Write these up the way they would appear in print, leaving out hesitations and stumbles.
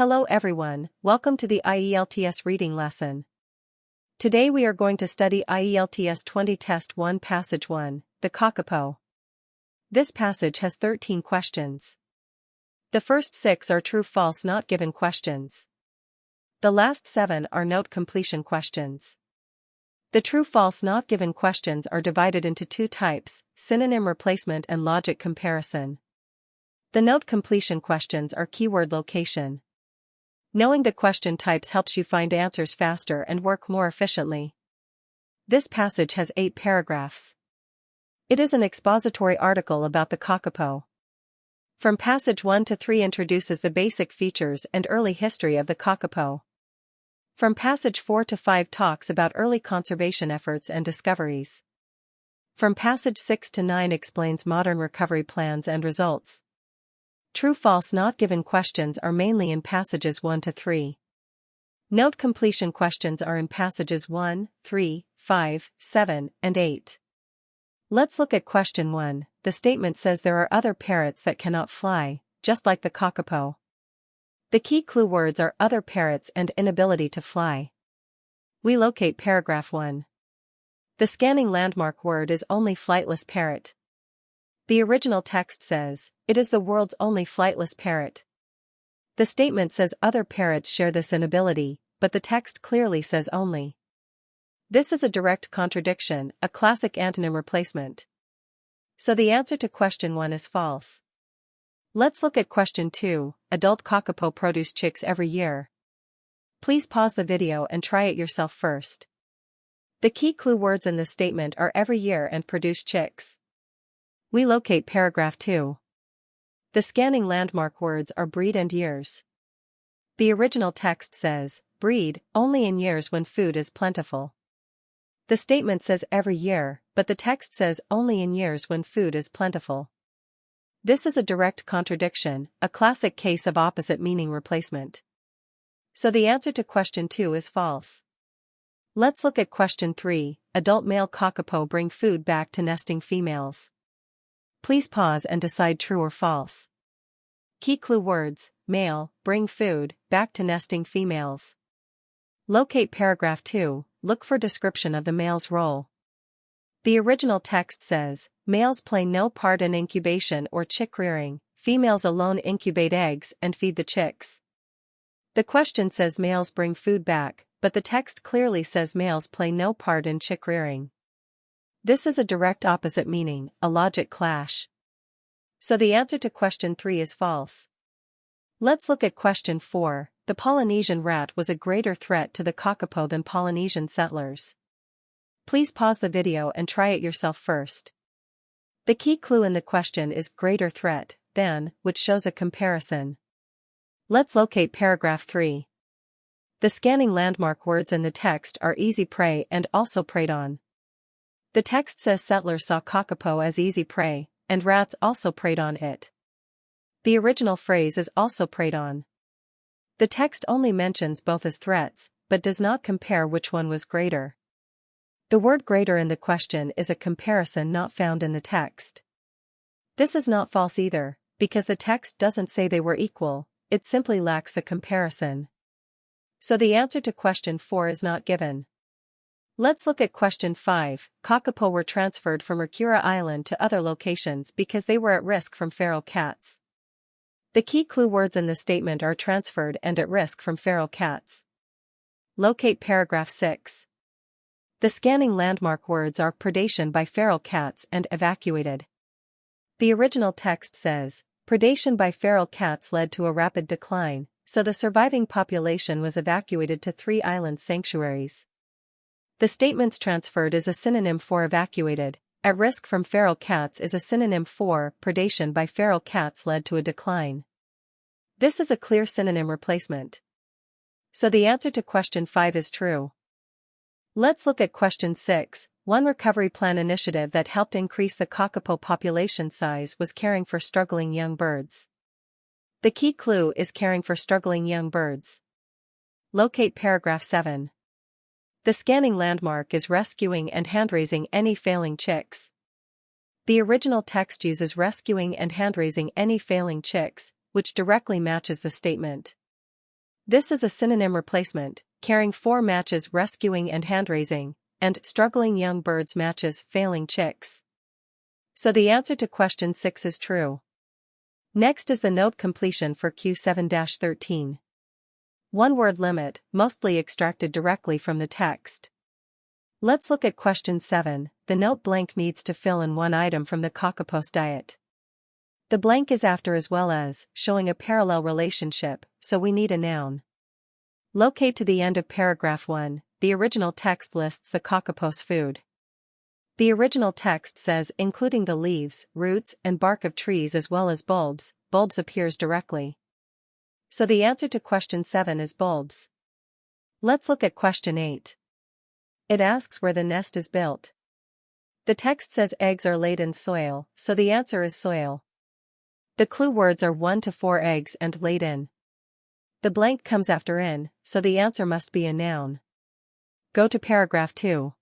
Hello everyone, welcome to the IELTS reading lesson. Today we are going to study IELTS 20 Test 1 Passage 1, the Kākāpō. This passage has 13 questions. The first 6 are true-false not given questions. The last 7 are note completion questions. The true-false not given questions are divided into 2 types, synonym replacement and logic comparison. The note completion questions are keyword location. Knowing the question types helps you find answers faster and work more efficiently. This passage has 8 paragraphs. It is an expository article about the Kākāpō. From passage 1 to 3 introduces the basic features and early history of the Kākāpō. From passage 4 to 5 talks about early conservation efforts and discoveries. From passage 6 to 9 explains modern recovery plans and results. True-false not given questions are mainly in passages 1 to 3. Note completion questions are in passages 1, 3, 5, 7, and 8. Let's look at question 1. The statement says there are other parrots that cannot fly, just like the Kākāpō. The key clue words are other parrots and inability to fly. We locate paragraph 1. The scanning landmark word is only flightless parrot. The original text says, it is the world's only flightless parrot. The statement says other parrots share this inability, but the text clearly says only. This is a direct contradiction, a classic antonym replacement. So the answer to question 1 is false. Let's look at question 2. Adult Kākāpō produce chicks every year. Please pause the video and try it yourself first. The key clue words in this statement are every year and produce chicks. We locate paragraph 2. The scanning landmark words are breed and years. The original text says, breed, only in years when food is plentiful. The statement says every year, but the text says only in years when food is plentiful. This is a direct contradiction, a classic case of opposite meaning replacement. So the answer to question 2 is false. Let's look at question 3. Adult male Kākāpō bring food back to nesting females. Please pause and decide true or false. Key clue words, male, bring food, back to nesting females. Locate paragraph 2, look for description of the male's role. The original text says, males play no part in incubation or chick rearing, females alone incubate eggs and feed the chicks. The question says males bring food back, but the text clearly says males play no part in chick rearing. This is a direct opposite meaning, a logic clash. So the answer to question 3 is false. Let's look at question 4. The Polynesian rat was a greater threat to the Kākāpō than Polynesian settlers. Please pause the video and try it yourself first. The key clue in the question is greater threat than, which shows a comparison. Let's locate paragraph 3. The scanning landmark words in the text are easy prey and also preyed on. The text says settlers saw Kākāpō as easy prey, and rats also preyed on it. The original phrase is also preyed on. The text only mentions both as threats, but does not compare which one was greater. The word greater in the question is a comparison not found in the text. This is not false either, because the text doesn't say they were equal, it simply lacks the comparison. So the answer to question 4 is not given. Let's look at question 5. Kākāpō were transferred from Raikura Island to other locations because they were at risk from feral cats. The key clue words in the statement are transferred and at risk from feral cats. Locate paragraph 6. The scanning landmark words are predation by feral cats and evacuated. The original text says, predation by feral cats led to a rapid decline, so the surviving population was evacuated to 3 island sanctuaries. The statements transferred is a synonym for evacuated, at risk from feral cats is a synonym for predation by feral cats led to a decline. This is a clear synonym replacement. So the answer to question 5 is true. Let's look at question 6. One recovery plan initiative that helped increase the Kākāpō population size was caring for struggling young birds. The key clue is caring for struggling young birds. Locate paragraph 7. The scanning landmark is rescuing and hand-raising any failing chicks. The original text uses rescuing and hand-raising any failing chicks, which directly matches the statement. This is a synonym replacement, caring for matches rescuing and hand-raising, and struggling young birds matches failing chicks. So the answer to question 6 is true. Next is the note completion for Q7-13. One-word limit, mostly extracted directly from the text. Let's look at question 7. The note blank needs to fill in one item from the Kākāpō's diet. The blank is after as well as, showing a parallel relationship, so we need a noun. Locate to the end of paragraph 1. The original text lists the Kākāpō's food. The original text says including the leaves, roots, and bark of trees as well as bulbs. Bulbs appears directly. So the answer to question 7 is bulbs. Let's look at question 8. It asks where the nest is built. The text says eggs are laid in soil, so the answer is soil. The clue words are 1 to 4 eggs and laid in. The blank comes after in, so the answer must be a noun. Go to paragraph 2.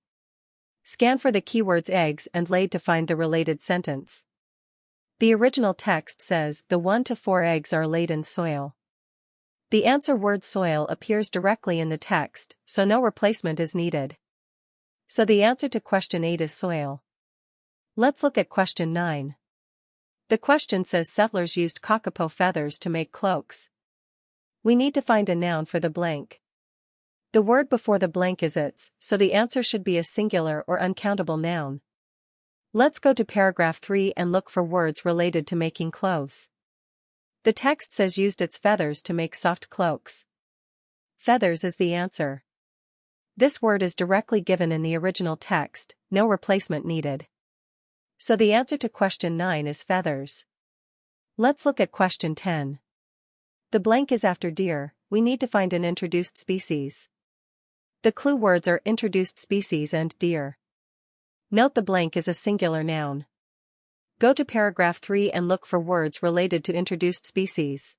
Scan for the keywords eggs and laid to find the related sentence. The original text says the 1 to 4 eggs are laid in soil. The answer word soil appears directly in the text, so no replacement is needed. So the answer to question 8 is soil. Let's look at question 9. The question says settlers used Kākāpō feathers to make cloaks. We need to find a noun for the blank. The word before the blank is its, so the answer should be a singular or uncountable noun. Let's go to paragraph 3 and look for words related to making clothes. The text says used its feathers to make soft cloaks. Feathers is the answer. This word is directly given in the original text, no replacement needed. So the answer to question 9 is feathers. Let's look at question 10. The blank is after deer. We need to find an introduced species. The clue words are introduced species and deer. Note the blank is a singular noun. Go to paragraph 3 and look for words related to introduced species.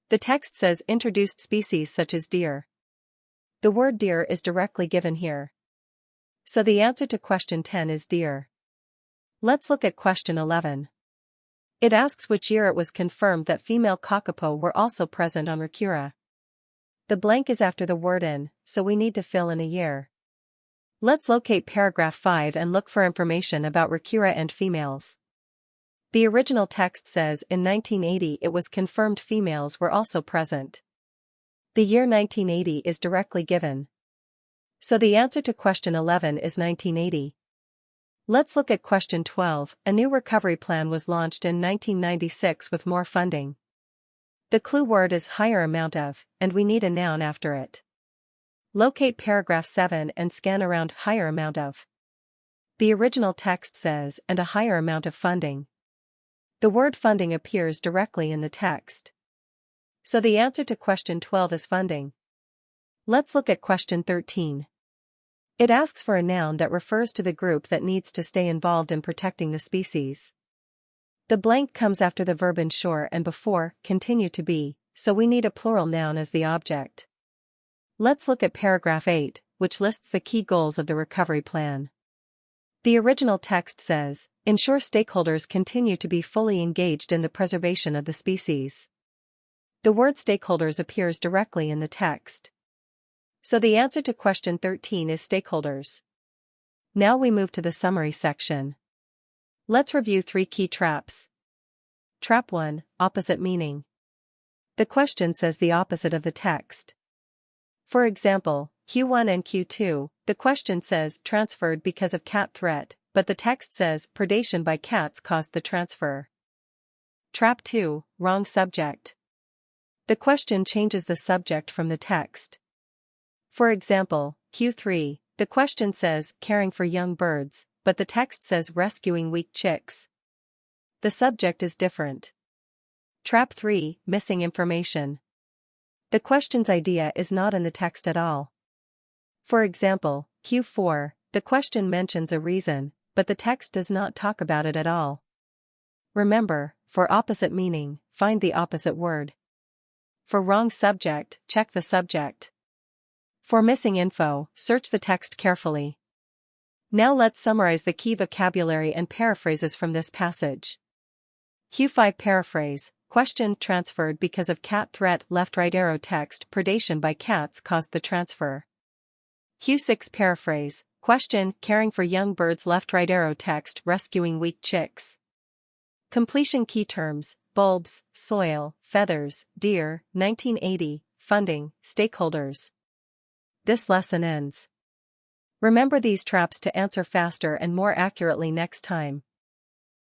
The text says introduced species such as deer. The word deer is directly given here. So the answer to question 10 is deer. Let's look at question 11. It asks which year it was confirmed that female Kākāpō were also present on Rikura. The blank is after the word in, so we need to fill in a year. Let's locate paragraph 5 and look for information about Rikura and females. The original text says in 1980 it was confirmed females were also present. The year 1980 is directly given. So the answer to question 11 is 1980. Let's look at question 12. A new recovery plan was launched in 1996 with more funding. The clue word is higher amount of, and we need a noun after it. Locate paragraph 7 and scan around higher amount of. The original text says and a higher amount of funding. The word funding appears directly in the text. So the answer to question 12 is funding. Let's look at question 13. It asks for a noun that refers to the group that needs to stay involved in protecting the species. The blank comes after the verb ensure and before continue to be, so we need a plural noun as the object. Let's look at paragraph 8, which lists the key goals of the recovery plan. The original text says, ensure stakeholders continue to be fully engaged in the preservation of the species. The word stakeholders appears directly in the text. So the answer to question 13 is stakeholders. Now we move to the summary section. Let's review 3 key traps. Trap 1, opposite meaning. The question says the opposite of the text. For example, Q1 and Q2, the question says transferred because of cat threat, but the text says predation by cats caused the transfer. Trap 2, wrong subject. The question changes the subject from the text. For example, Q3, the question says caring for young birds, but the text says rescuing weak chicks. The subject is different. Trap 3, missing information. The question's idea is not in the text at all. For example, Q4, the question mentions a reason, but the text does not talk about it at all. Remember, for opposite meaning, find the opposite word. For wrong subject, check the subject. For missing info, search the text carefully. Now let's summarize the key vocabulary and paraphrases from this passage. Q5 paraphrase, Question transferred because of cat threat. Left right arrow text. Predation by cats caused the transfer. Q6 paraphrase. Question caring for young birds. Left right arrow text. Rescuing weak chicks. Completion key terms: bulbs, soil, feathers, deer. 1980. Funding, stakeholders. This lesson ends. Remember these traps to answer faster and more accurately next time.